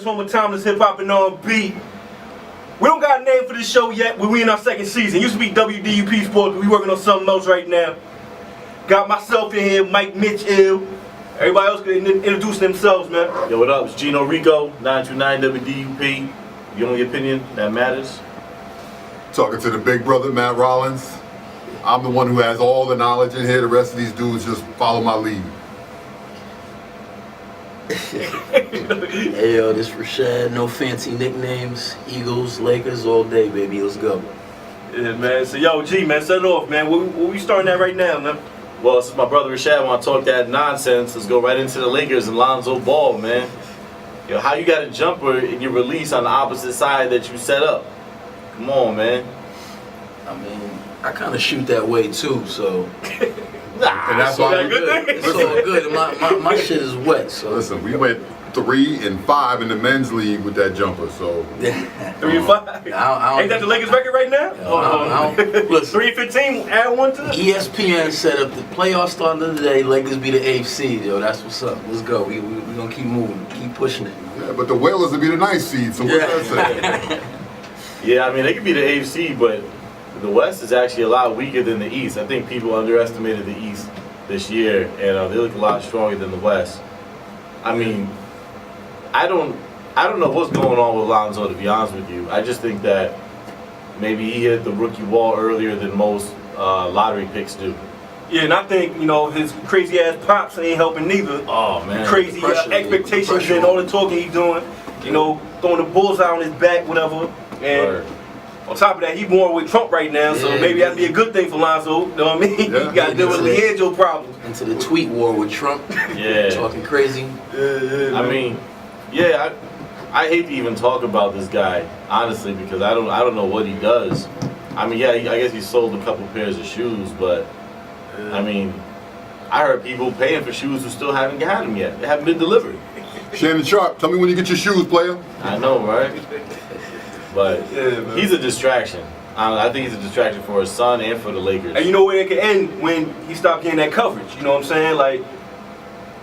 Lakers, home of timeless hip hop and R&B. We don't got a name for this show yet, but we in our second season. It used to be WDUP Sports, but we working on something else right now. Got myself in here, Mike, Mitch, Ill. Everybody else can introduce themselves, man. Yo, what up? It's Gino Rico, 92.9 WDUP. Your only opinion that matters. Talking to the big brother, Matt Rollins. I'm the one who has all the knowledge in here. The rest of these dudes just follow my lead. Hey yo, this Rashad, no fancy nicknames, Eagles, Lakers, all day, baby, let's go. Yeah, man, so yo, G, man, set it off, man. Where we starting at right now, man? Well, since my brother Rashad want to talk that nonsense, let's go right into the Lakers and Lonzo Ball, man. Yo, how you got a jumper in your release on the opposite side that you set up? Come on, man. I mean, I kind of shoot that way too, so. And that's all why good. It's all good. My shit is wet, so. Listen, we went 3 and 5 in the men's league with that jumper, so. 3 and 5. Ain't that the Lakers record right now? Listen, 3 and 15. Add one to it. ESPN set up the playoffs starting of the day. Lakers be the 8th seed, yo. That's what's up. Let's go. We gonna keep moving, keep pushing it. Yeah, but the Whalers will be the 9th seed. So what's that say? Yeah, I mean they could be the AFC, but the West is actually a lot weaker than the East. I think people underestimated the East this year, and they look a lot stronger than the West. I mean, I don't know what's going on with Lonzo, to be honest with you. I just think that maybe he hit the rookie wall earlier than most lottery picks do. Yeah, and I think, his crazy ass pops ain't helping neither. Oh, man. Crazy expectations and all the talking he's doing. Throwing the bullseye on his back, whatever. And on top of that, he born with Trump right now, so maybe that'd be a good thing for Lonzo. You know what I mean? Yeah. He got to deal with Leandro problems. Into the tweet war with Trump. Yeah. Talking crazy. I mean, yeah, I hate to even talk about this guy, honestly, because I don't know what he does. I mean, yeah, I guess he sold a couple pairs of shoes, but I mean, I heard people paying for shoes who still haven't got them yet. They haven't been delivered. Shannon Sharp, tell me when you get your shoes, player. I know, right? But he's a distraction. I think he's a distraction for his son and for the Lakers. And you know where it can end when he stopped getting that coverage. You know what I'm saying? Like,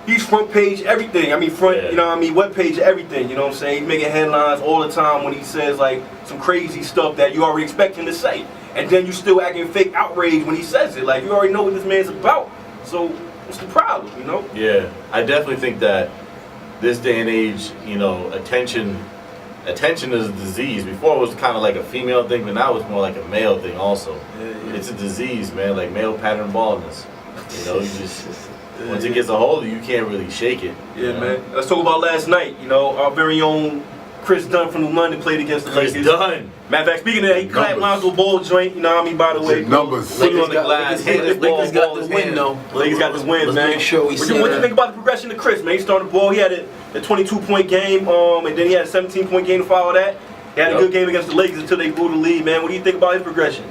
he's front page everything. I mean, web page everything. You know what I'm saying? He's making headlines all the time when he says, like, some crazy stuff that you already expect him to say. And then you still acting fake outrage when he says it. Like, you already know what this man's about. So, what's the problem, Yeah, I definitely think that this day and age, attention is a disease. Before it was kind of like a female thing, but now it's more like a male thing also. Yeah. It's a disease, man, like male pattern baldness. You just, once it gets a hold of you, you can't really shake it. Yeah, man. Let's talk about last night. Our very own Chris Dunn from New London played against the Lakers. Chris Dunn. Matter of fact, speaking of that, he clapped Lonzo Ball joint, by the way. Numbers. Put it on the glass. Lakers got the win, though. Lakers got the win, man. Let's make sure we see what do you think about the progression of Chris, man? He started the ball. He had a 22-point game, and then he had a 17-point game to follow that. He had a good game against the Lakers until they blew the lead, man. What do you think about his progression?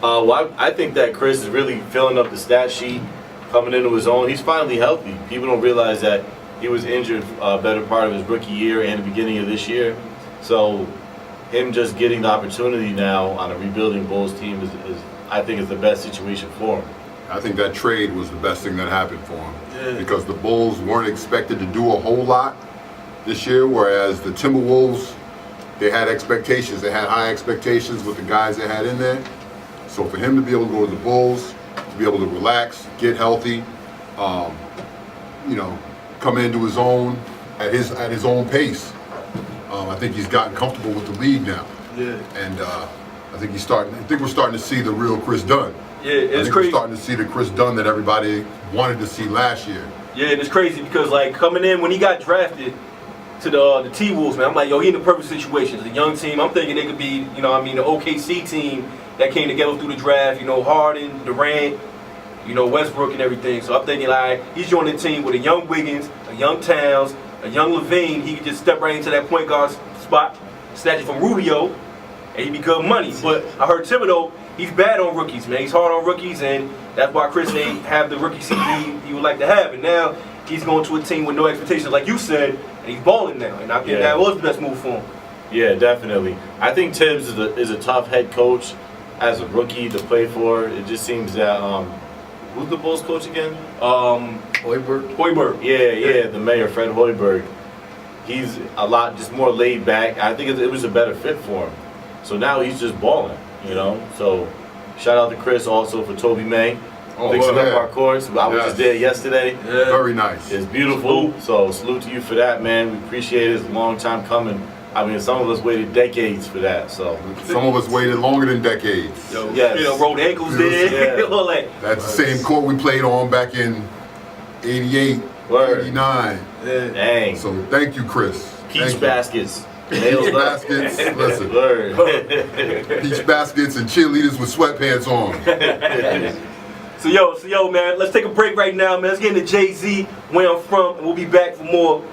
Well, I think that Chris is really filling up the stat sheet, coming into his own. He's finally healthy. People don't realize that he was injured a better part of his rookie year and the beginning of this year. So him just getting the opportunity now on a rebuilding Bulls team is I think, is the best situation for him. I think that trade was the best thing that happened for him because the Bulls weren't expected to do a whole lot this year, whereas the Timberwolves, they had expectations. They had high expectations with the guys they had in there. So for him to be able to go to the Bulls, to be able to relax, get healthy, come into his own at his own pace. I think he's gotten comfortable with the league now. Yeah. And I think we're starting to see the real Chris Dunn. Yeah, it's crazy. We're starting to see the Chris Dunn that everybody wanted to see last year. Yeah, and it's crazy because coming in when he got drafted to the T-Wolves, man, I'm like, yo, he in the perfect situation. It's a young team. I'm thinking they could be, the OKC team that came together through the draft. Harden, Durant, Westbrook and everything. So I'm thinking he's joining the team with a young Wiggins, a young Towns, a young Levine. He could just step right into that point guard spot, snatch it from Rubio, and he'd be good money. But I heard Thibodeau, he's bad on rookies, man. He's hard on rookies, and that's why Chris ain't have the rookie season he would like to have. And now he's going to a team with no expectations, like you said, and he's balling now. And I think that was the best move for him. Yeah, definitely. I think Tibbs is a tough head coach as a rookie to play for. It just seems that who's the Bulls coach again? Hoiberg. Hoiberg. Yeah, the mayor, Fred Hoiberg. he's a lot just more laid back. I think it was a better fit for him. So now he's just balling, you know. So shout out to Chris also for Toby May. Fixing up our course. I was just there yesterday. Yeah. Very nice. It's beautiful. So salute to you for that, man. We appreciate it. It's a long time coming. I mean, some of us waited decades for that. So some of us waited longer than decades. Yo, you know, rolled ankles there. All that. That's the same court we played on back in '88, '89. Dang. So thank you, Chris. Peach baskets. Peach baskets. Listen. Peach baskets and cheerleaders with sweatpants on. So yo, man, let's take a break right now, man. Let's get into Jay-Z, where I'm from, and we'll be back for more.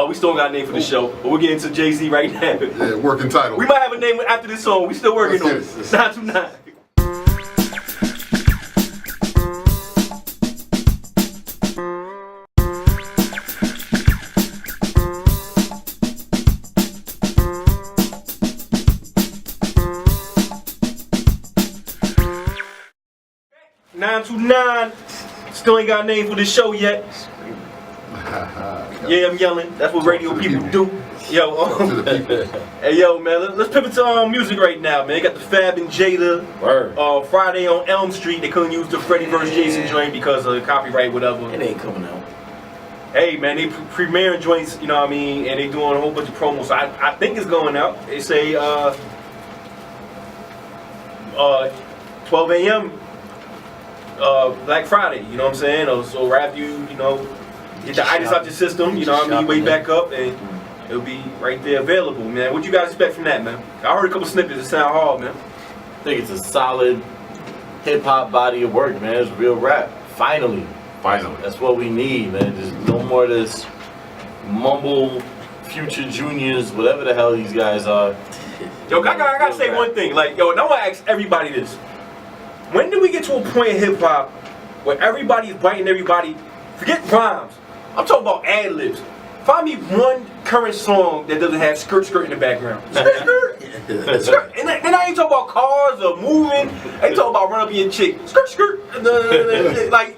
We still got a name for the show, but we're getting to Jay-Z right now. Yeah, working title. We might have a name after this song. We still working on it. 929. Still ain't got a name for the show yet. Yeah, I'm yelling. That's what radio people do. Yo, hey, yo, man, let's pivot to music right now, man. They got the Fab and Jada Friday on Elm Street. They couldn't use the Freddie vs. Jason joint because of copyright, whatever. It ain't coming out. Hey, man, they premiering joints, you know what I mean, and they doing a whole bunch of promos. So I think it's going out. They say 12 a.m. Black Friday, you know what I'm saying? So rather you know, get the items out your system, you know what I mean, way back up, and it'll be right there available, man. What you guys expect from that, man? I heard a couple snippets. It sound hard, man. I think it's a solid hip-hop body of work, man. It's real rap. Finally. That's what we need, man. There's no more of this mumble, Future Juniors, whatever the hell these guys are. Yo, I gotta say one thing. Like, yo, and I want to ask everybody this. When do we get to a point in hip-hop where everybody's biting everybody? Forget rhymes. I'm talking about ad-libs. Find me one current song that doesn't have skirt in the background. Skirt. And then I ain't talking about cars or moving. I ain't talking about run up your chick. Skirt. Like,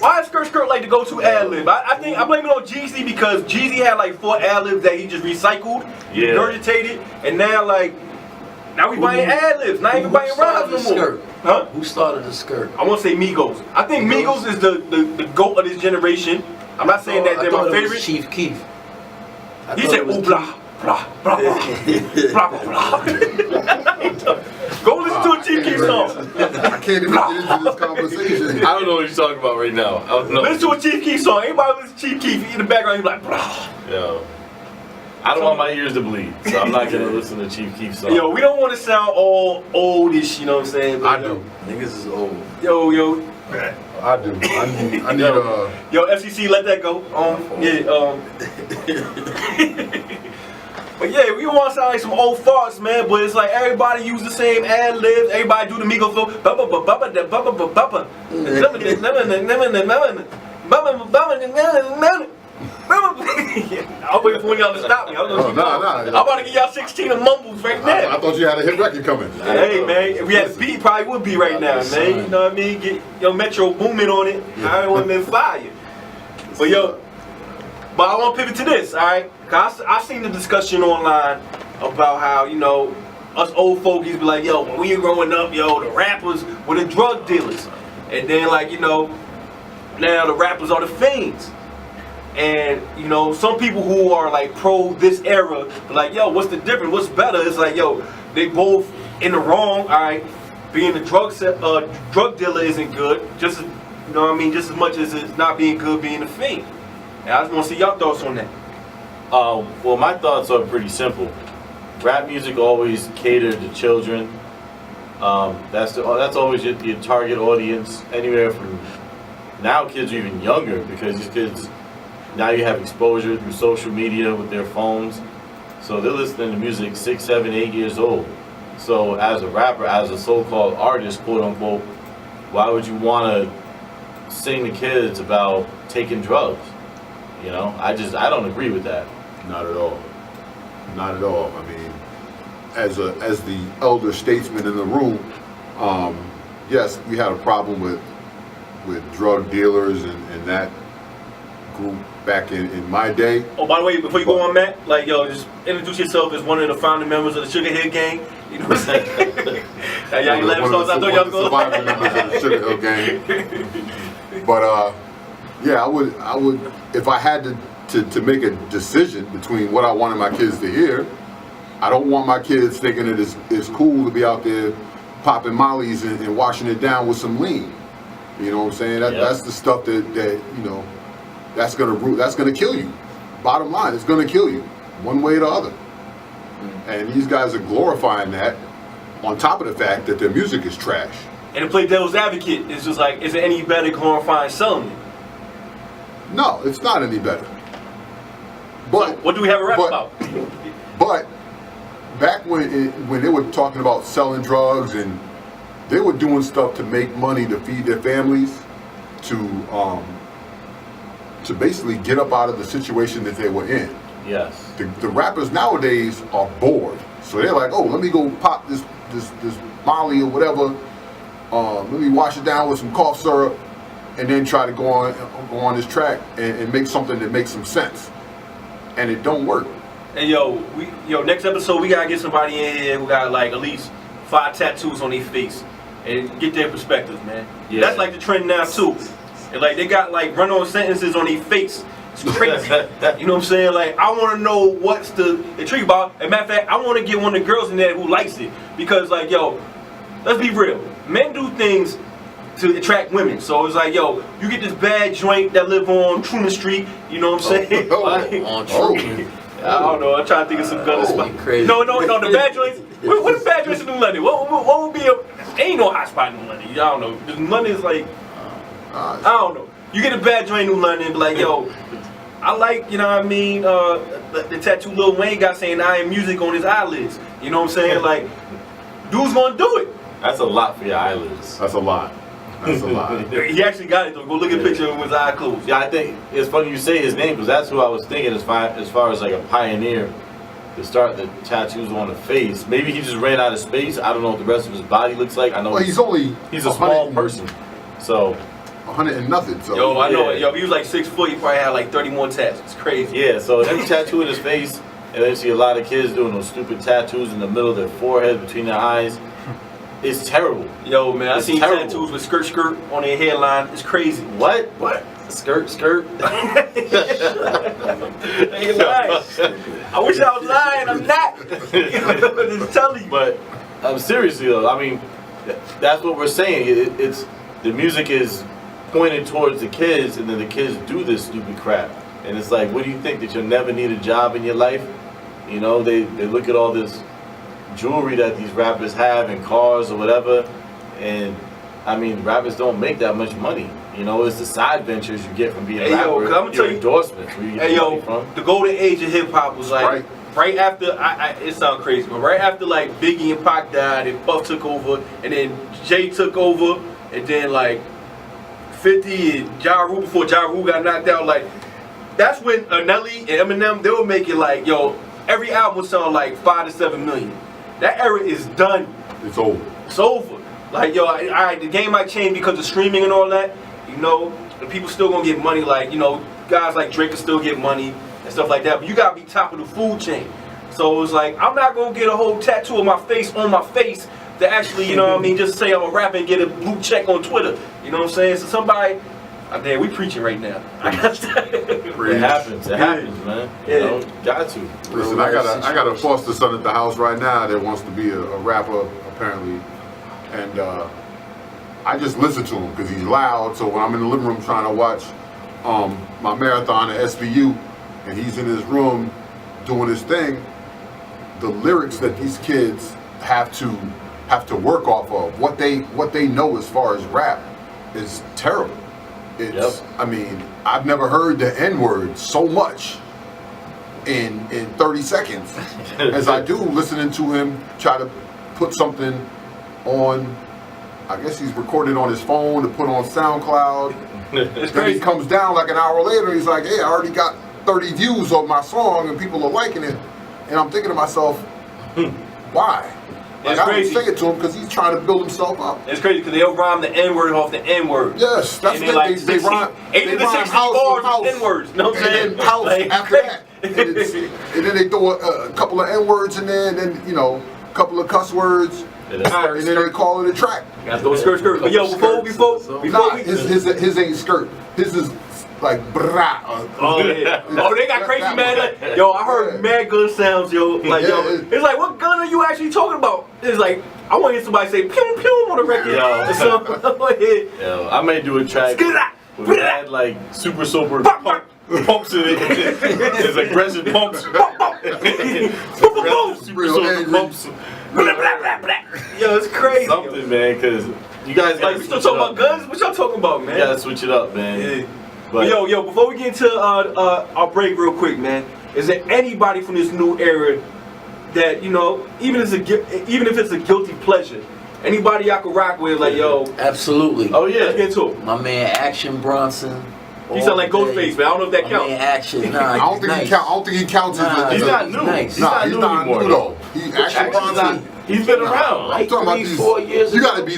why is skirt like the go-to ad-lib? I blame it on Jeezy because Jeezy had like 4 ad-libs that he just recycled, regurgitated, and now we buying ad-libs, not even buying rhymes no more. Huh? Who started the skirt? I want to say Migos. I think Migos is the GOAT of this generation. I'm not saying that they're my favorite. Chief Keef. He said, ooh, blah, blah, blah, blah, blah, blah. Go listen to a Chief Keef song. I can't even get into this conversation. I don't know what you're talking about right now. I don't know. Listen to a Chief Keef song. Anybody listen to Chief Keef in the background, he's like, blah. Yo. I don't want my ears to bleed, so I'm not gonna listen to Chief Keef song. Yo, we don't want to sound all oldish, you know what I'm saying? But, I do. Niggas is old. Yo. I do. I need Yo, FCC, let that go. But yeah, we don't want to sound like some old farts, man. But it's like everybody use the same ad libs. Everybody do the Migos flow. I'm waiting for one of y'all to stop me. I'm about to give y'all 16 of mumbles right now. I thought you had a hit record coming. Hey man, if we had a beat, probably would be right now, man. You know what I mean? Get your Metro booming on it. I don't want to fire. But I want to pivot to this, all right? Cause I've seen the discussion online about how, you know, us old fogies be like, yo, when we were growing up, yo, the rappers were the drug dealers. And then like, you know, now the rappers are the fiends. And, you know, some people who are like pro this era, like, yo, what's the difference? What's better? It's like, yo, they both in the wrong, all right? Being a drug dealer isn't good, just, you know what I mean, just as much as it's not being good being a fiend. And I just want to see y'all thoughts on that. Well, my thoughts are pretty simple. Rap music always catered to children. That's always your target audience. Anywhere from now, kids are even younger because these kids now you have exposure through social media with their phones, so they're listening to music 6, 7, 8 years old. So as a rapper, as a so-called artist, quote unquote, why would you want to sing to kids about taking drugs? You know, I don't agree with that. Not at all. Not at all. I mean, as the elder statesman in the room, yes, we had a problem with drug dealers and that group back in my day. Oh, by the way, before you go on, Matt, like, yo, just introduce yourself as one of the founding members of the Sugar Hill Gang. You know what I'm saying? Now, y'all ain't laughing, so I thought y'all was going surviving members of the Sugar Hill Gang. But yeah, I would, if I had to make a decision between what I wanted my kids to hear, I don't want my kids thinking that it's cool to be out there popping mollies and washing it down with some lean. You know what I'm saying? That's the stuff that you know, that's gonna kill you. Bottom line, it's gonna kill you, one way or the other. And these guys are glorifying that, on top of the fact that their music is trash. And to play devil's advocate, it's just like, is it any better glorifying selling it? No, it's not any better. But So what do we have a rap about? But back when they were talking about selling drugs and they were doing stuff to make money to feed their families, to basically get up out of the situation that they were in. Yes. The rappers nowadays are bored, so they're like, oh, let me go pop this Molly or whatever. Let me wash it down with some cough syrup, and then try to go on this track and make something that makes some sense. And it don't work. And yo, next episode we gotta get somebody in here who got like at least 5 tattoos on their face and get their perspectives, man. Yeah. That's like the trend now too. And like they got like run-on sentences on their face. It's crazy. You know what I'm saying? Like I want to know what's the intrigue about. As a matter of fact, I want to get one of the girls in there who likes it because like yo, let's be real. Men do things to attract women. So it's like, yo, you get this bad joint that live on Truman Street, you know what I'm saying? On Truman. I don't know, I'm trying to think of some gun spot. Crazy. No, the bad joints. What the bad joints in New London? What would be ain't no hot spot in New London. I don't know. Because London is like, I don't know. You get a bad joint in New London and be like, yo, I like, you know what I mean, the tattoo Lil Wayne got saying I am music on his eyelids. You know what I'm saying? Like, dude's gonna do it. That's a lot for your eyelids. That's a lot. That's a lot. He actually got it though. Go look at a picture of him with his eye closed. Yeah, I think it's funny you say his name because that's who I was thinking as far as like a pioneer to start the tattoos on the face. Maybe he just ran out of space. I don't know what the rest of his body looks like. I know Well, he's a small person. So 100 and nothing. So Yo, I know. Yeah. Yo, if he was like 6 foot, he probably had like 30 more tats. It's crazy. yeah, so him tattooing his face, and then you see a lot of kids doing those stupid tattoos in the middle of their forehead, between their eyes. It's terrible. Yo, man, I It's seen terrible. tattoos with skirt on their hairline. It's crazy. What? Skirt. Ain't lying. I wish I was lying. I'm not. Just telling you. But seriously though, I mean, that's what we're saying. It's the music is pointed towards the kids, and then the kids do this stupid crap. And it's like, what do you think, that you'll never need a job in your life? You know, they look at all this jewelry that these rappers have and cars or whatever, and I mean, rappers don't make that much money. You know, it's the side ventures you get from being a rapper. Yo, I'm gonna tell you, endorsements. Where you get money from. The golden age of hip hop was like right after. It sounds crazy, but right after like Biggie and Pac died, and Puff took over, and then Jay took over, and then like 50 and Ja Rule before Ja Rule got knocked out. Like that's when Nelly and Eminem, they were making like, yo, every album would sound like 5 to 7 million. That era is done. it's over. It's over. Like, yo, the game might change because of streaming and all that. You know, the people still gonna get money. Like, you know, guys like Drake can still get money and stuff like that. But you gotta be top of the food chain. So it's like, I'm not gonna get a whole tattoo of my face on my face to actually, you know what I mean, just say I'm a rapper and get a blue check on Twitter. You know what I'm saying? So somebody, damn, we preaching right now. It happens. It happens, man. You know, got to. Listen, I got a foster son at the house right now that wants to be a rapper, apparently, and I just listen to him because he's loud. So when I'm in the living room trying to watch my marathon at SVU, and he's in his room doing his thing, the lyrics that these kids have to work off of, what they know as far as rap, is terrible. It's, I mean, I've never heard the N-word so much in 30 seconds as I do listening to him try to put something on. I guess he's recorded on his phone to put on SoundCloud. Then he comes down like an hour later, he's like, hey, I already got 30 views of my song and people are liking it. And I'm thinking to myself, why? Like, It's I don't crazy. say it to him because he's trying to build himself up. It's crazy because they'll rhyme the N-word off the N-word. Yes, that's And what like they rhyme. 8 They to the rhyme 60 house bars with house. with N-words. You know what I'm saying? And then house Like, after that. And then they throw a couple of N-words in there, and then, you know, a couple of cuss words. Yeah, that's- And then they call it a track. Gotta throw a skirt. But yo, before Nah, we... his ain't skirt. His is like brah. Oh, yeah. Oh, they got crazy, That man. one. Like, yo, I heard Yeah. mad gun sounds, yo. Like, yo, it's like, what gun are you actually talking about? It's like, I want to hear somebody say, pew, pew on the record. Yo. Or something. Yo, I may do a track with mad, like, super sober pumps in it. There's aggressive pumps. Super Real sober angry. pumps. Yo, it's crazy. Something, man, because you guys Like, gotta we still switch it talking about up. guns? What y'all talking about, man? You gotta switch it up, man. Yeah. But Yo, before we get into our break real quick, man, is there anybody from this new era that, you know, even if it's a guilty pleasure, anybody y'all can rock with, like, yo, Absolutely. oh let's yeah, get into it. My man Action Bronson. He sound like Ghostface, man. I don't know if that My counts. man Action. Nah, I don't think nice. he count. I don't think he counts Nah, as he's a, not new. Nice. He's not new anymore. though. He actually Action's Bronson. not- He's been around. I'm talking about 3-4 years You ago. gotta be.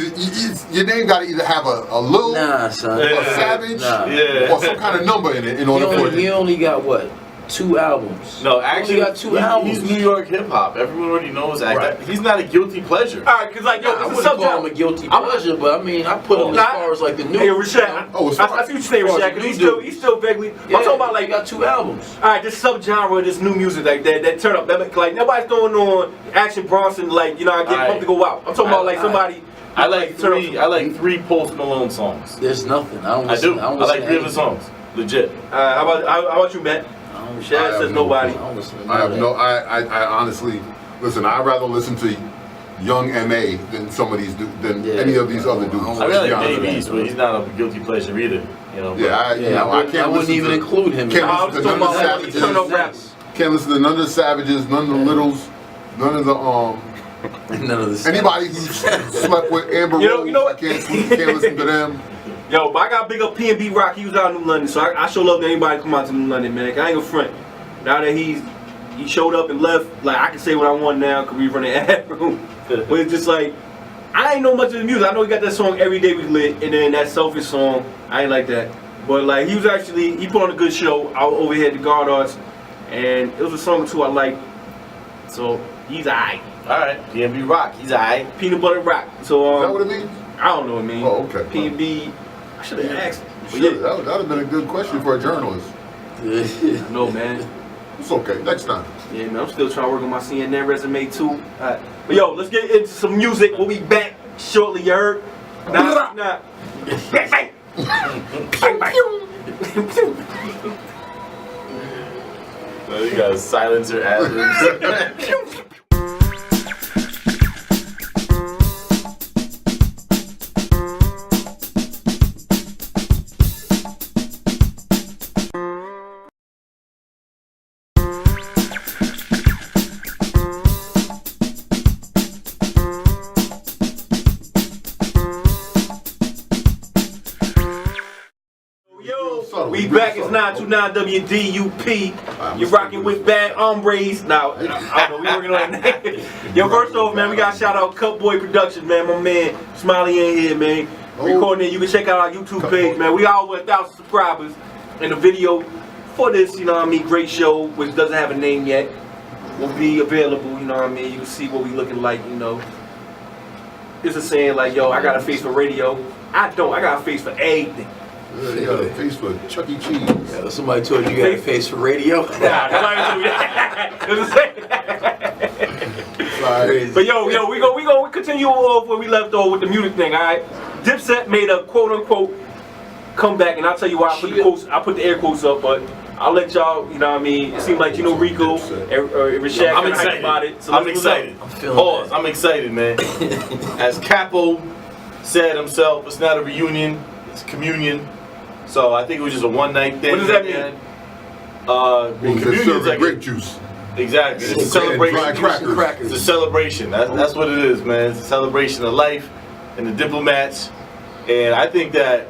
Your name gotta either have a little, Nah, son. Yeah. a savage, Nah. Yeah. or some kind of number in it in He order for only, he it. only got what? 2 albums. No, He actually, only got 2 albums. he's New York hip hop. Everyone already knows that. Right. He's not a guilty pleasure. All right, because, like, yo, I it's a wouldn't call him a subject. guilty I'm- pleasure, but I mean, I put him as Nah. far as like the new. Hey, Rashad, Oh, it's I fine. see what you're saying, As far as Rashad, the because new he's still vaguely. Yeah, I'm talking about, he like, got 2 albums. all right, this subgenre, this new music, like that turn up. That, like, nobody's throwing on Action Bronson, like, you know, I get Alright. pumped to go out. I'm talking about, like, somebody. I like turn up three. I like 3 Post Malone songs. There's nothing. I don't I listen. do. I, don't I listen like to 3 of the anything. songs. Legit. How about you, Matt? I don't, Shad have says no nobody. I don't listen to I none have of no. that. I honestly listen. I'd rather listen to Young M.A. than some of these than Yeah. any of these other dudes. I I let's really be like honest. Dave East, but he's not a guilty pleasure either. You know. Yeah, I I can't wouldn't listen even to, include him. Can't I listen was to talking none of about, the like, Savages. turn up rappers. Can't listen to none of the Savages, none of the Littles, none of the None of this. anybody who slept with Amber You know- Rose. you know I what? can't listen to them. Yo, but I got big up P&B Rock. He was out in New London, so I show love to anybody come out to New London, man. I ain't gonna front. Now that he showed up and left, like, I can say what I want now because we running ad room. But it's just like, I ain't know much of the music. I know he got that song Every Day We Lit, and then that Selfish song. I ain't like that. But like, he put on a good show out over here at the Guard Arts, and it was a song or two I liked. So he's alright. All right. DMB Rock. He's alright. Peanut Butter Rock. So Is that what it means? I don't know what it means. Oh, okay. P&B. I should have asked. But Sure, yeah, that would have been a good question for a journalist. no man. It's okay. Next time. Yeah, man, I'm still trying to work on my CNN resume too. But yo, let's get into some music. We'll be back shortly, you heard? Nah. Bang, bang. Bang, bang. You got a silencer ad-libs. Yo, we back. It's 92.9 WDUP. You're rocking with Bad Hombres. Now, I don't know, we working on that. Yo, first off, man, we got to shout out Cutboy Productions, man. My man Smiley in here, man. Recording it. You can check out our YouTube page, man. We all over 1,000 subscribers. And the video for this, you know what I mean, great show, which doesn't have a name yet, will be available, you know what I mean. You can see what we looking like, you know. It's a saying like, yo, I got a face for radio. I don't. I got a face for everything. Yeah, you got a face for Chuck E. Cheese. Yeah, somebody told you got a face for radio. Nah, nobody told me that. It was a saying. Sorry. But yo, we go continue off where we left off with the music thing, alright? Dipset made a quote unquote comeback, and I'll tell you why I put the quotes, I put the air quotes up, but I'll let y'all, you know what I mean? It seemed like, you know, Rico and Rashad I'm kinda hyped excited about it. So I'm let's excited. I'm feeling Pause. that. I'm excited, man. As Capo said himself, it's not a reunion, it's communion. So I think it was just a one-night thing. What does that mean? Communion's like grape juice. exactly. It's a And celebration. dry crackers. It's a celebration. That's what it is, man. It's a celebration of life and the diplomats. And I think that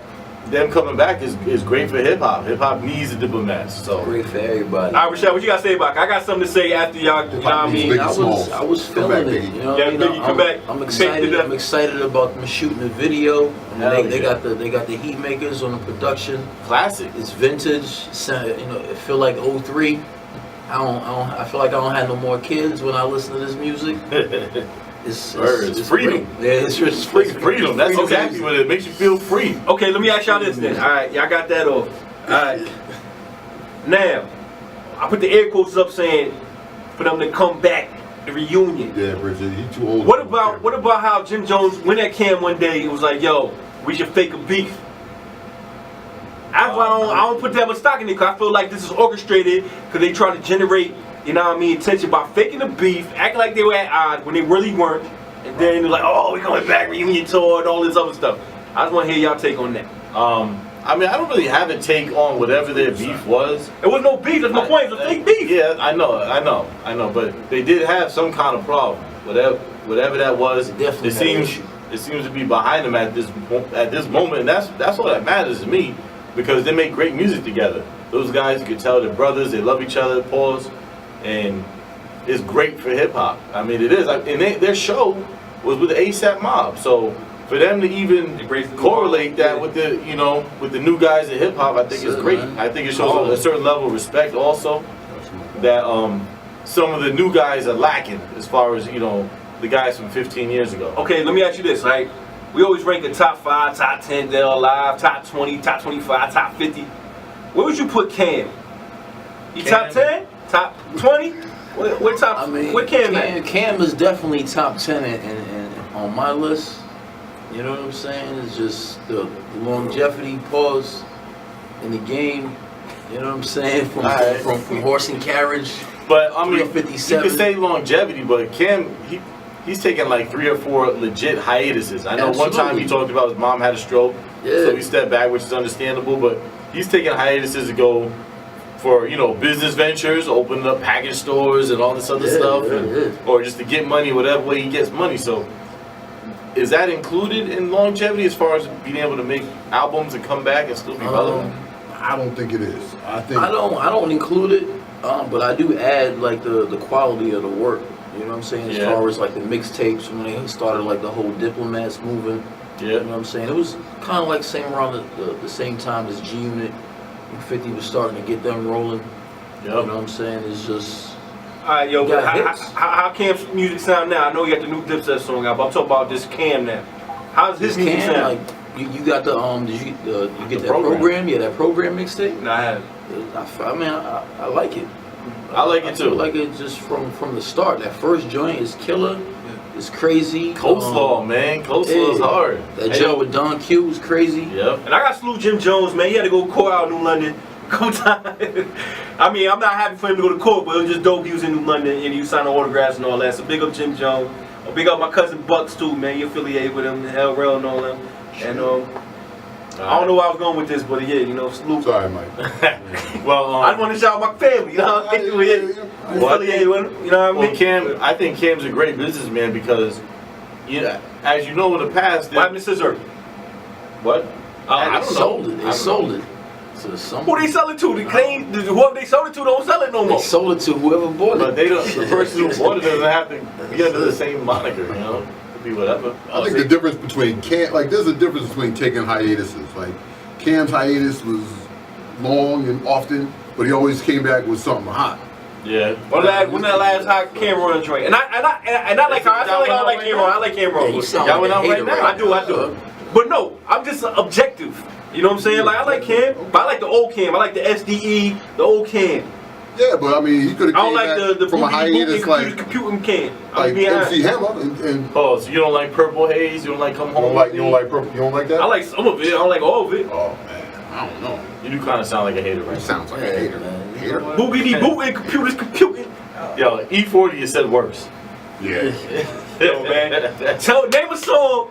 them coming back is great for hip hop. Hip hop needs the diplomats. So Great for everybody. All right, Rashad, what you got to say about it? I got something to say after y'all, you know what I mean? Biggie I Smalls. was Come feeling back, it. Biggie. You know Yeah, what I mean? Biggie, come back. I'm Take excited. it up. I'm excited about them shooting the video. I mean, Hell they yeah. got the heat makers on the production. classic. It's vintage. You know, it feel like '03. I feel like I don't have no more kids when I listen to this music. It's freedom. great. Yeah, it's free. It's freedom. That's exactly what it makes you feel free. Okay, let me ask y'all this then. All right, y'all got that off. All right. Now, I put the air quotes up saying for them to come back, the reunion. Yeah, Bridget, he too old. What about how Jim Jones went at Cam one day and was like, yo, we should fake a beef? I don't put that much stock in it because I feel like this is orchestrated because they try to generate, you know what I mean, attention by faking the beef, acting like they were at odds when they really weren't, and then they're like, oh, we're coming back, reunion tour, and all this other stuff. I just want to hear y'all take on that. I mean, I don't really have a take on whatever their beef was. It was no beef, that's my point, it's a fake beef. Yeah, I know, but they did have some kind of problem. Whatever that was, Definitely it had an seems issue. it seems to be behind them at this moment, and that's all that matters to me, because they make great music together. Those guys, you can tell they're brothers, they love each other, pause, and it's great for hip hop. I mean, it is, and their show was with the ASAP Mob, so for them to even correlate that with the new guys in hip hop, I think it's great. I think it shows a certain level of respect also that some of the new guys are lacking as far as the guys from 15 years ago. Okay, let me ask you this, right? We always rank a top 5, top 10, they're alive, top 20, top 25, top 50. Where would you put Cam? You top 10? Top 20? What top? I mean, where Cam at? Cam is definitely top 10 on my list. You know what I'm saying? It's just the longevity pause in the game. You know what I'm saying? From horse and carriage. But I mean, you 357. could say longevity, but Cam, he's taken like 3 or 4 legit hiatuses. I know one time he talked about his mom had a stroke, so he stepped back, which is understandable. But he's taking hiatuses to go for business ventures, opening up package stores and all this other stuff, or just to get money, whatever way he gets money. So, is that included in longevity as far as being able to make albums and come back and still be relevant? I don't think it is. I don't include it, but I do add like the quality of the work. You know what I'm saying? As far as like the mixtapes when they started like the whole Diplomats movement. Yeah. You know what I'm saying? It was kind of like same around the same time as G Unit. 50 was starting to get them rolling. Yep. You know what I'm saying? It's just. All right, yo, got hits. how Cam's music sound now? I know you got the new Dipset song out, but I'm talking about this Cam now. How's his music Cam, sound? like you got the did you get that program. program? Yeah, that program mixtape. No, I haven't. I mean, I like it. I like it too. I like it just from the start. That first joint is killer. It's crazy. Coleslaw, man. Coleslaw is hard. That joint with Don Q was crazy. Yep. And I got to salute Jim Jones, man. He had to go to court out in New London. I mean, I'm not happy for him to go to court, but it was just dope. He was in New London and he was signing autographs and all that. So big up Jim Jones. Big up my cousin Bucks too, man. He affiliated with him, Hell Rail and all them. And I don't know where I was going with this, but salute. Sorry, Mike. Well, I just want to shout out my affiliated with him. You know what I mean? Cam, I think Cam's a great businessman because, as you know, in the past, What happened to Scissor? what? I don't sold know. it. They sold it. To some. Who they sell it to? Whoever they sold it to don't sell it no They more. sold it to whoever bought But it. they don't. The person who bought it doesn't have to be under the same moniker. Could be whatever. I think the difference between there's a difference between taking hiatuses. Like Cam's hiatus was long and often, but he always came back with something hot. Yeah. When that last hot Cameron joint, and I like her. I like Cameron. I like Cameron. Yeah, you sound Y'all like went a out right hater now. I do. But no, I'm just objective. You know what I'm saying? Like I like Cam, but I like the old Cam. I like the SDE, the old Cam. Yeah, but I mean, he could have I came don't like back the from a hiatus like computing Cam. like MC Hammer and Oh, so you don't like Purple Haze? You don't like Come you Home? don't like purple. You don't like that? I like some of it. I don't like all of it. Oh man, I don't know. You do kind of sound like a hater, He right? sounds like a Yeah, hater. man. Hater. Boogity booting, computers computing. Yo, E40 you said worse. Yeah. Yo, man. Name a song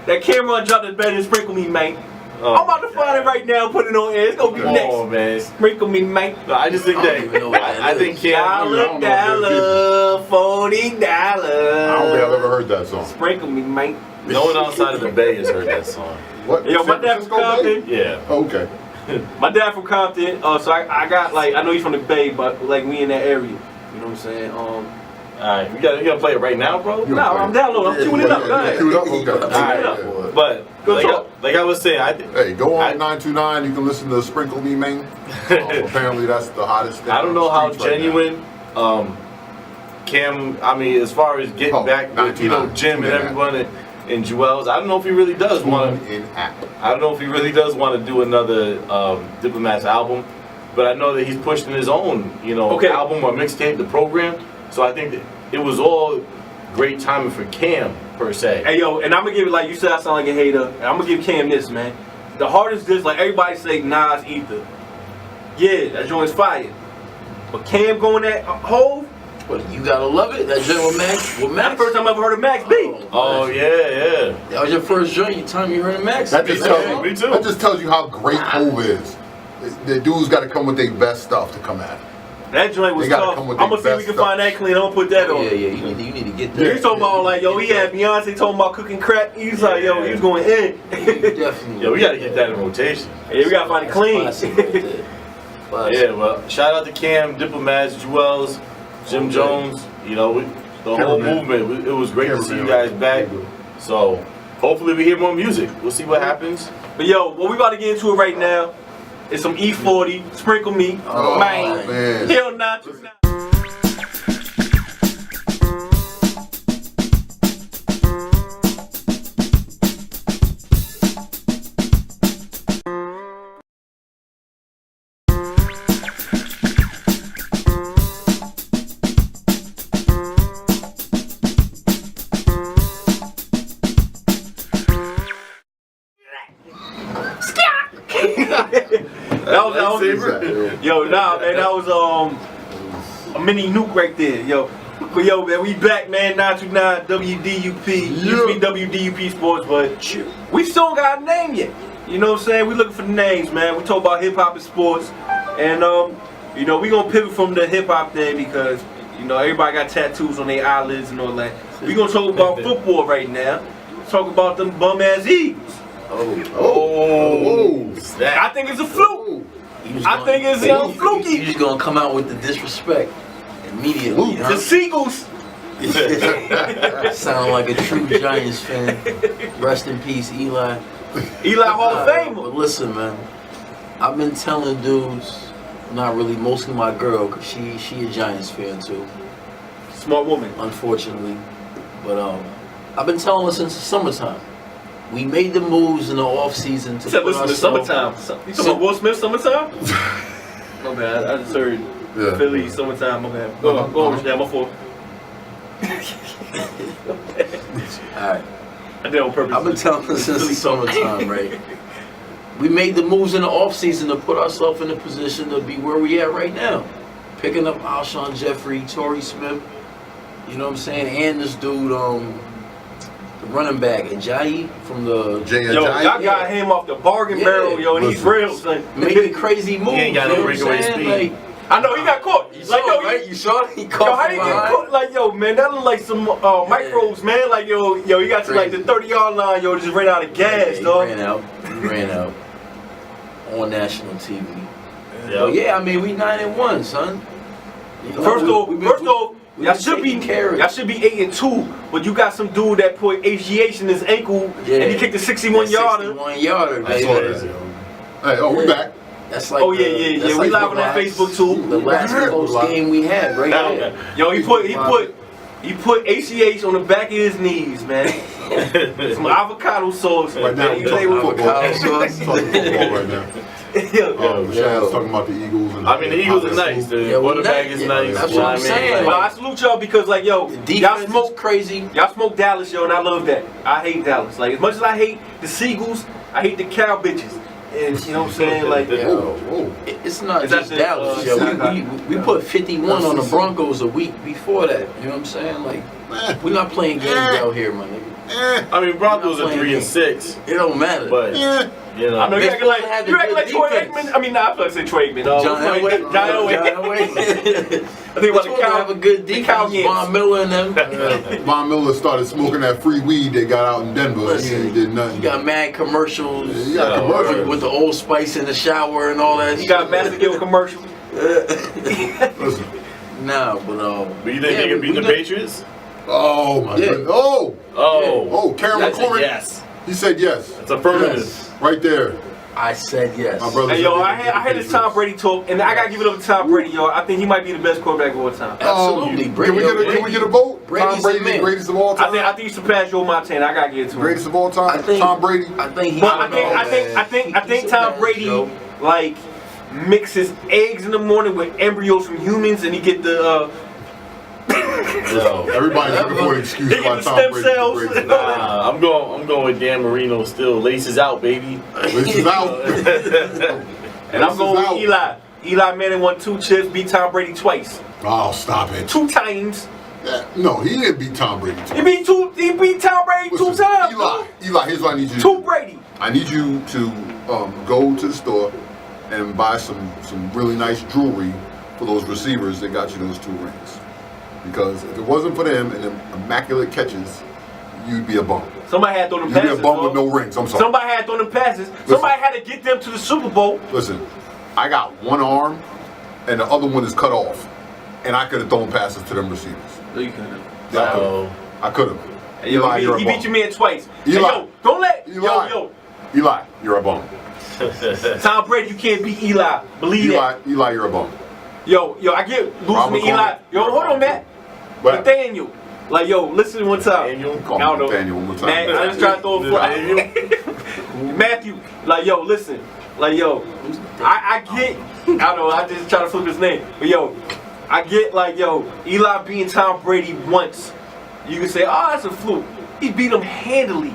that Cameron dropped that's better than Sprinkle Me, man. I'm about to find it right now, put it on air. It's gonna be Oh next. man. Sprinkle Me, man. No, I just think I don't even know what that that I think is. Cam. don't know if $1, $40. I don't think I've ever heard that song. Sprinkle Me, man. No one outside of the Bay has heard that song. What? Yo, my San dad from Francisco Bay? Compton. Yeah. Okay. My dad from Compton. So I got like I know he's from the Bay, but like we in that area. You know what I'm saying? Alright, you gotta play it right now, bro? You- Nah, I'm downloading. I'm tuning it up. Go ahead. Tune it up? Okay. Alright, but like I was saying, Hey, go on 929. You can listen to Sprinkle Me, man. Apparently, that's the hottest thing. I don't know on the how streets right genuine Cam, I mean, as far as getting back with, you know, 99. Jim and everyone and Joel's, I don't know if he really does now. want Tune to. in app. I don't know if he really does want to do another Diplomats album, but I know that he's pushing his own, you know, Okay. album or mixtape, the program. So I think that it was all great timing for Cam per se. Hey yo, and I'm gonna give it like you said. I sound like a hater. And I'm gonna give Cam this, man. The hardest diss, like everybody say, Nas Ether. Yeah, that joint's fire. But Cam going at Hove. But you gotta love it. That joint with Max. With That's Max. the first time I ever heard of Max B. Oh yeah. That was your first joint. Time you heard of Max. That just Me tells too, you. me too. That just tells you how great Hove is. The dude's got to come with their best stuff to come at it. That joint was They gotta tough. come I'm with gonna their see if we best can stuff. find that clean. I'm gonna put that on. Yeah, you need to get Yeah, that. he's talking about like, yo, he had Beyonce talking about cooking crack. He's like, yo, he was going in. Definitely. Yeah, we gotta get that in rotation. Yeah, we gotta find it That's clean. classic right there. Classic. Yeah, well, shout out to Cam, Diplomats, Joel's, Jim Jones. You know, the whole Cameraman. movement. It was great to see you Cameraman. guys back. So hopefully we hear more music. We'll see what happens. But yo, what we about to get into it right now is some E40, Sprinkle Me, Oh, man. man. Hell not. That was yo, nah, man, that was a mini nuke right there, yo. But yo, man, we back, man. 92.9 WDUP. Used to be WDUP Sports, but we still got a name yet. You know what I'm saying? We looking for the names, man. We talk about hip hop and sports, and you know, we gonna pivot from the hip hop thing because you know everybody got tattoos on their eyelids and all that. We gonna talk about football right now. Talk about them bum ass Eagles. Oh, I think it's a fluke. I think it's young fluky. You just gonna come out with the disrespect immediately, The huh? Seagulls. Sound like a true Giants fan. Rest in peace, Eli. Eli Hall of But Famer. listen, man, I've been telling dudes, not really, mostly my girl, cause she a Giants fan too, Smart woman. unfortunately. But I've been telling her since the summertime. We made the moves in the off season to Said put listen to ourselves- summertime. You talking about Will Smith summertime? My bad. I just heard Yeah. Philly summertime. My bad. Go on, Rich Dad. My fault. All right. I did it on purpose. I've been telling her since the summertime, right? We made the moves in the offseason to put ourselves in a position to be where we at right now. Picking up Alshon Jeffrey, Torrey Smith, you know what I'm saying? And this dude, the running back, Ajayi from the... Jay Yo, Ajayi. y'all got him off the bargain barrel, yo, and he's Listen. real, son. Making crazy moves. ain't got no you know what I'm breakaway saying? speed. I know he got caught. You Like saw yo, it, right? he, You saw it? He yo, caught how from he get behind. caught? Like yo, man, that look like some microbes, man. Like yo, he got to like the 30-yard line, yo, just ran out of gas, He dog. ran out on national TV. Yeah. But yeah, I mean, we 9-1, son. You know, First off, we've been y'all should be taking care of it. y'all should be 8-2, but you got some dude that put HGH in his ankle and he kicked a 61-yarder. 61-yarder, I baby. saw that. Hey, oh, we back. That's like Oh, yeah. that's We like live the on Facebook, too. The last close game we had, right there. Yo, he put ACH on the back of his knees, man. Some avocado sauce. Right now, man. we're He talking was football. avocado sauce. Talking football right now. Shad's talking about the Eagles. And I mean, the Eagles are nice. The Yeah, we quarterback nice. is Yeah, nice. that's you know what I'm I mean? saying. But I salute y'all because, like, yo, y'all Defense smoke is crazy. Y'all smoke Dallas, yo, and I love that. I hate Dallas. Like, as much as I hate the Seagulls, I hate the cow bitches. And you know what I'm saying? Like, Whoa, whoa. It's not Is that just the, Dallas, yo. We put 51 on the That's- Broncos a week before that. You know what I'm saying? Like, we're not playing games out here, my nigga. I mean, Broncos You're are not 3-6, It don't matter. but you know, I know you They acting like supposed to have you the acting like good Troy defense. Aikman. I mean, nah, I feel like say Troy Aikman. John John Elway. Elway. I think about the cow. have a good the cow defense. Von Miller and them. Von Miller started smoking that free weed they got out in Denver. Listen, He did nothing. You got mad commercials. He got commercials. With the Old Spice in the shower and all that. He got Master Gill commercial. Listen. Nah, but but you think they can beat the Patriots? Oh my Yeah. goodness. Oh. Oh, Karen that's a McCormick. yes. He said yes. It's affirmative. Yes. Right there. I said yes. My brother. Hey, yo, I had this Tom Brady talk, and I gotta give it up to Tom Brady, yo. I think he might be the best quarterback of all time. Absolutely, Can we get a vote? Brady's Tom Brady, the man. greatest of all time. I think he surpassed Joe Montana. I gotta give it to him. Greatest of all time. I think Tom Brady. I think he. But I think Tom Brady like mixes eggs in the morning with embryos from humans, and he get the Everybody's looking for an excuse They why get the Tom stem Brady's cells. the greatest. I'm going with Dan Marino still. Laces out, baby. This is out. and I'm going with Eli. Eli Manning won 2 chips, beat Tom Brady twice. Oh, stop it. 2 times. Yeah, no, he didn't beat Tom Brady twice. He beat Tom Brady Listen, 2 times. Eli, here's what I need you to Two do. Brady. I need you to go to the store and buy some really nice jewelry for those receivers that got you those 2 rings. Because if it wasn't for them and them immaculate catches, you'd be a bum. Somebody had to throw them You'd be passes. a bum with dog. no rings. I'm sorry. Somebody had to throw them passes. Somebody had to get them to the Super Bowl. Listen, I got one arm and the other one is cut off. And I could have thrown passes to them receivers. No, you couldn't. Yeah, I could have. Hey, yo, he beat your man twice. Eli. Hey, yo, don't let Eli. Eli, you're a bum. Tom Brady, you can't beat Eli. Believe that. Eli, you're a bum. Yo, I get losing Robert to Eli. Coleman. Yo, hold on, Matt. What? Nathaniel. Like, yo, listen one time. Nathaniel? Call me I don't know. Nathaniel one more time. Man, I just trying to throw a fly. Matthew. Like, yo, listen. Like, yo, I get, I don't know, I just try to flip his name. But, yo, I get, like, yo, Eli beating Tom Brady once. You can say, oh, that's a fluke. He beat him handily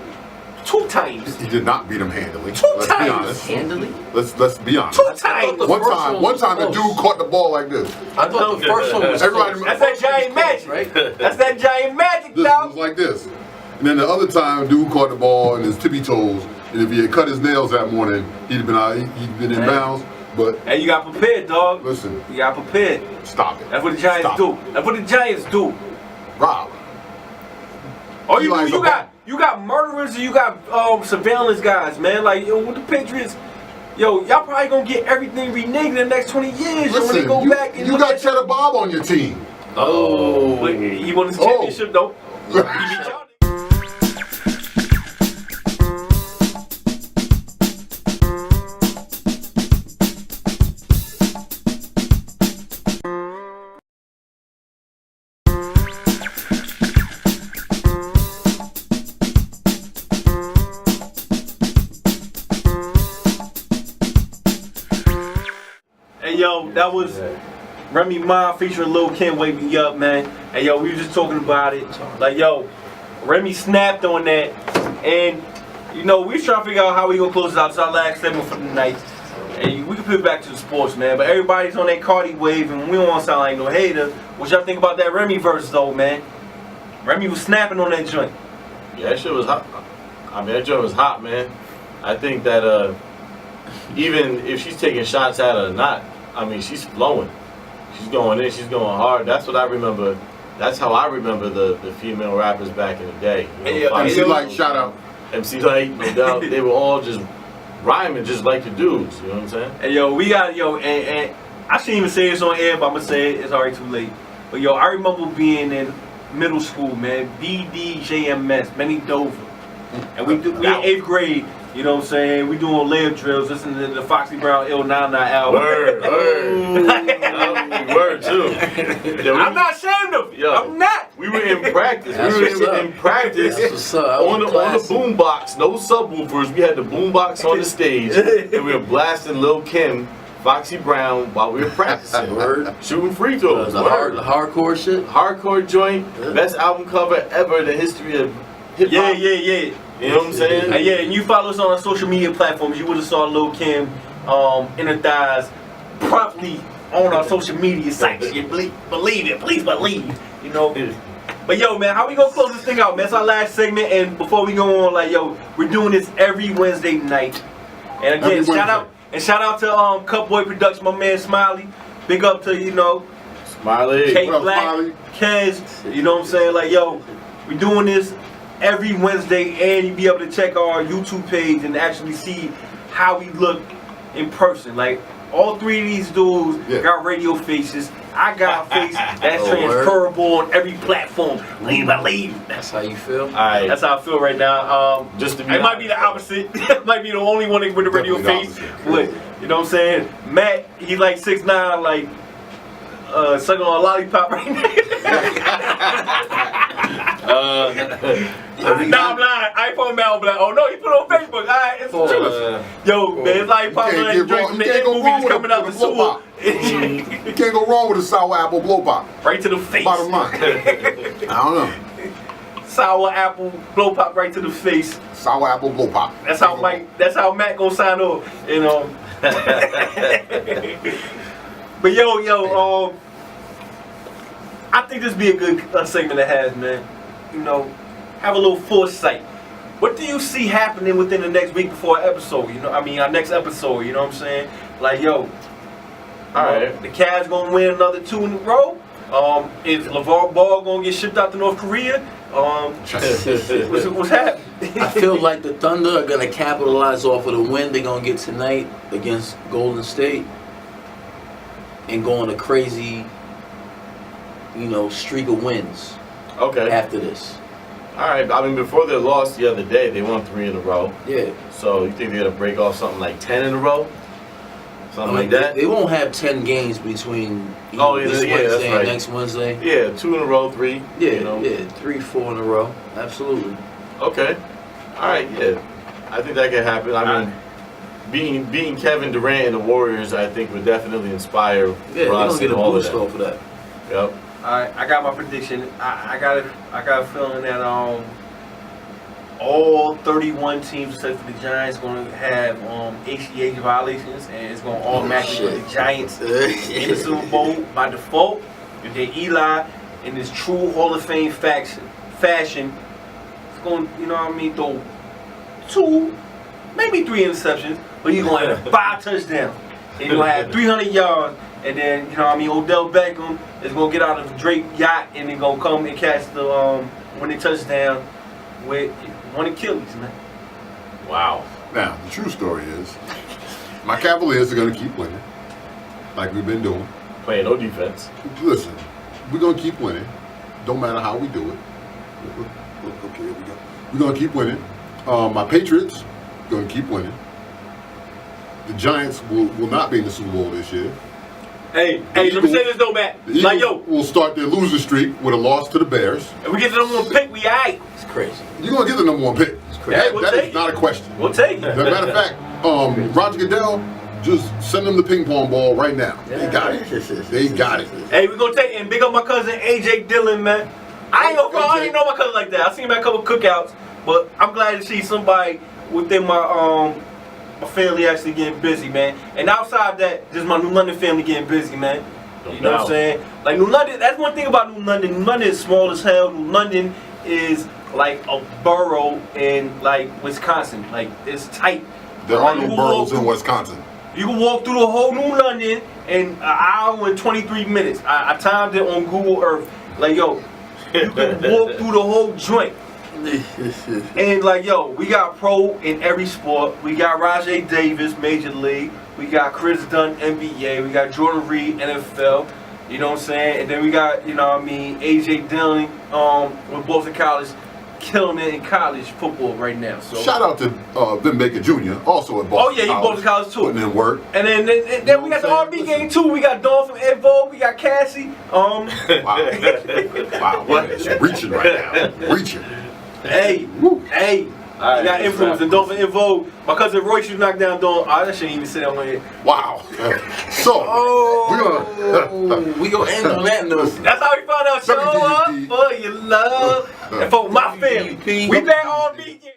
2 times. He did not beat him handily. 2 Let's times. be honest. Handily. Let's be honest. 2 times. the One first time, one was the close. dude caught the ball like this. I thought the first one was Everybody- close. That's that giant magic. right? That's that giant magic, This dog. was like this. And then the other time, dude caught the ball in his tippy toes. And if he had cut his nails that morning, he'd have been out. He'd been in bounds. But Hey, you got prepared, dog. listen, You got prepared. stop it. That's what the Giants Stop do. it. That's what the Giants do. Rob. Oh, you Eli's a you got murderers and you got surveillance guys, man. Like, yo, with the Patriots, yo, y'all probably gonna get everything reneged in the next 20 years. Yo, when they Listen, go back and you look got at Cheddar Bob on your team. But he won his championship though. He beat y'all. Hey yo, that was Remy Ma featuring Lil Kim, Wake Me Up, man. Hey yo, we were just talking about it. Like yo, Remy snapped on that, and you know we was trying to figure out how we gonna close it out. It's our last segment for the night, and we can put it back to the sports, man. But everybody's on that Cardi wave, and we don't want to sound like no hater. What y'all think about that Remy verse though, man? Remy was snapping on that joint. Yeah, that shit was hot. I mean, that joint was hot, man. I think that even if she's taking shots at her or not, I mean, she's flowing. She's going in, she's going hard. That's what I remember. That's how I remember the female rappers back in the day. You know, MC Light, shout out. MC Light, no doubt. They were all just rhyming just like the dudes. You know what I'm saying? And yo, we got and I shouldn't even say this on air, but I'm gonna say it. It's already too late. But yo, I remember being in middle school, man. BDJMS, Benny Dover, and we in 8th grade. You know what I'm saying? We doing layup drills, listening to the Foxy Brown Ill 99 album. Word too. Yeah, I'm not ashamed of it. Yo, I'm not. We were in practice. That's We what's were up. in practice That's what's up. on the boom box. No subwoofers. We had the boom box on the stage, and we were blasting Lil Kim, Foxy Brown while we were practicing. Word. Shooting free throws. The hardcore shit. Hardcore joint. Best album cover ever in the history of hip Yeah, hop. yeah. You know what I'm saying? And yeah, and you follow us on our social media platforms. You would have saw Lil Kim in her thighs promptly on our social media sites. You believe it. Please believe. You know. But yo, man, how we gonna close this thing out, man? It's our last segment, and before we go on, like, yo, we're doing this every Wednesday night. And again, shout out to Cutboy Productions, my man Smiley. Big up to, you know, Smiley. Kate What up, Black, Smiley? Kez, you know what I'm saying? Like, yo, we're doing this every Wednesday, and you'll be able to check our YouTube page and actually see how we look in person. Like, all three of these dudes got radio faces. I got a face that's transferable on every platform. Leave. That's how you feel? Alright. That's how I feel right now. Just to be it might be the opposite. It might be the only one with the radio face. But, you know what I'm saying? Matt, he's like 6'9", like sucking on a lollipop right now. Nah, I'm lying. I ain't put Matt on black. Oh no, he put it on Facebook. Alright, it's true. Yo, man, it's lollipop and drink from the end movie that's coming out the sewer. You can't go wrong with a sour apple blow pop. Right to the face. Bottom line. I don't know. Sour apple blow pop right to the face. Sour apple blow pop. That's how Mike. That's how Matt gonna sign off. You know. But yo, I think this be a good segment to have, man. You know, have a little foresight. What do you see happening within the next week before our episode? You know, I mean, our next episode. You know what I'm saying? Like, yo. Alright. The Cavs gonna win another 2 in a row. Is LeVar Ball gonna get shipped out to North Korea? What's happening? I feel like the Thunder are gonna capitalize off of the win they're gonna get tonight against Golden State and go on a crazy, you know, streak of wins. Okay. After this. Alright, I mean, before their loss the other day, they won 3 in a row. Yeah. So you think they're gonna break off something like 10 in a row? Something I mean, like that? They won't have 10 games between this Wednesday Wednesday and next Wednesday. Yeah, 2 in a row, 3. Yeah, you know? yeah, 3, 4 in a row. Absolutely. Okay. Alright, yeah. I think that could happen. I mean, beating Kevin Durant and the Warriors, I think would definitely inspire Yeah, they're gonna get a boost off of that. Yep. Alright, I got my prediction. I got a feeling that all 31 teams except for the Giants going to have ACH violations, and it's going to automatically put the Giants in the Super Bowl by default. And then Eli, in this true Hall of Fame fashion, it's going to, you know what I mean, throw 2, maybe 3 interceptions, but he's going to have 5 touchdowns. And he's going to have 300 yards. And then, you know what I mean, Odell Beckham is going to get out of the Drake yacht and then going to come and catch the winning touchdown with one Achilles, man. Wow. Now, the true story is, my Cavaliers are going to keep winning, like we've been doing. Playing no defense. Listen, we're going to keep winning. Don't matter how we do it. Okay, here we go. We're going to keep winning. My Patriots are going to keep winning. The Giants will not be in the Super Bowl this year. Hey, let me say this though, Matt. The Eagles will start their losing streak with a loss to the Bears. If we get the number 1 pick, we aight. It's crazy. You're going to get the number 1 pick. Hey, That is not a question. We'll take it. As a matter of fact, Roger Goodell, just send them the ping pong ball right now. They got it. They got it. Hey, we gonna take it and big up my cousin AJ Dillon, man. I ain't know my cousin like that. I seen him at a couple cookouts, but I'm glad to see somebody within my my family actually getting busy, man. And outside that, just my New London family getting busy, man. You know what I'm saying? Like New London, that's one thing about New London. New London is small as hell. New London is like a borough in like Wisconsin. Like it's tight. There are no boroughs in Wisconsin. You can walk through the whole New London in an hour and 23 minutes. I timed it on Google Earth. Like, yo, you can walk through the whole joint. And like, yo, we got pro in every sport. We got Rajay Davis, Major League. We got Chris Dunn, NBA. We got Jordan Reed, NFL. You know what I'm saying? And then we got, you know what I mean, AJ Dillon with Boston College, killing it in college football right now. So shout out to Vin Baker Jr. also at Boston. Oh yeah, he Boston College too. Putting in work. And then we got the R&B game too. We got Dawn from Evo. We got Cassie. Wow, what? She's reaching right now. Reaching. Hey. Right, we got influence and Dawn from Evo. My cousin Roy should knock down Dawn. I shouldn't even say that one here. Wow. So we gonna end on that note. That's how we found out. Show up for your love and for my family. We back R&B again.